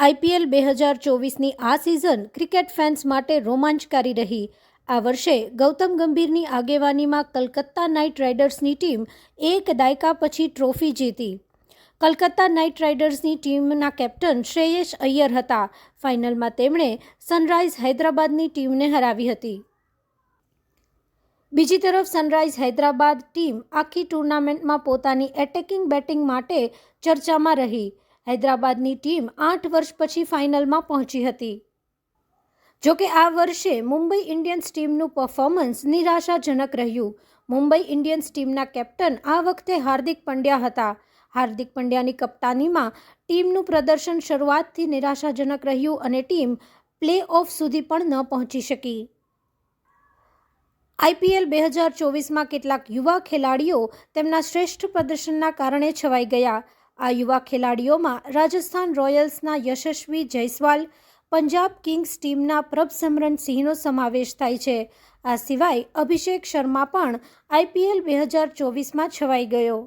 IPL 2024ની આ season cricket fans માટે રોમાંચકારી રહી. આ વર્ષે ગૌતમ ગંભીરની આગેવાનીમાં કલકત્તા નાઇટ રાઇડર્સની ટીમ એક દાયકા પછી ટ્રોફી જીતી. કલકત્તા નાઇટ રાઇડર્સની ટીમના કેપ્ટન શ્રેયસ અય્યર હતા. ફાઇનલમાં તેમણે સનરાઇઝ હૈદરાબાદની ટીમને હરાવી હતી. બીજી તરફ સનરાઇઝ હૈદરાબાદ ટીમ આખી ટૂર્નામેન્ટમાં પોતાની એટેકિંગ બેટિંગ માટે ચર્ચામાં રહી. હૈદરાબાદની ટીમ 8 વર્ષ પછી ફાઇનલમાં પહોંચી હતી. જોકે આ વર્ષે મુંબઈ ઇન્ડિયન્સ ટીમનું પરફોર્મન્સ નિરાશાજનક રહ્યું. મુંબઈ ઇન્ડિયન્સ ટીમના કેપ્ટન આ વખતે હાર્દિક પંડ્યા હતા. હાર્દિક પંડ્યાની કપ્તાનીમાં ટીમનું પ્રદર્શન શરૂઆતથી નિરાશાજનક રહ્યું અને ટીમ પ્લે ઓફ સુધી પણ ન પહોંચી શકી. આઈપીએલ 2024માં કેટલાક યુવા ખેલાડીઓ તેમના શ્રેષ્ઠ પ્રદર્શનના કારણે છવાઈ ગયા. આ યુવા ખેલાડીઓમાં રાજસ્થાન રોયલ્સના યશસ્વી જયસ્વાલ, પંજાબ કિંગ્સ ટીમના પ્રભસમરન સિંહનો સમાવેશ થાય છે. આ સિવાય અભિષેક શર્મા પણ આઈપીએલ 2024માં છવાઈ ગયો.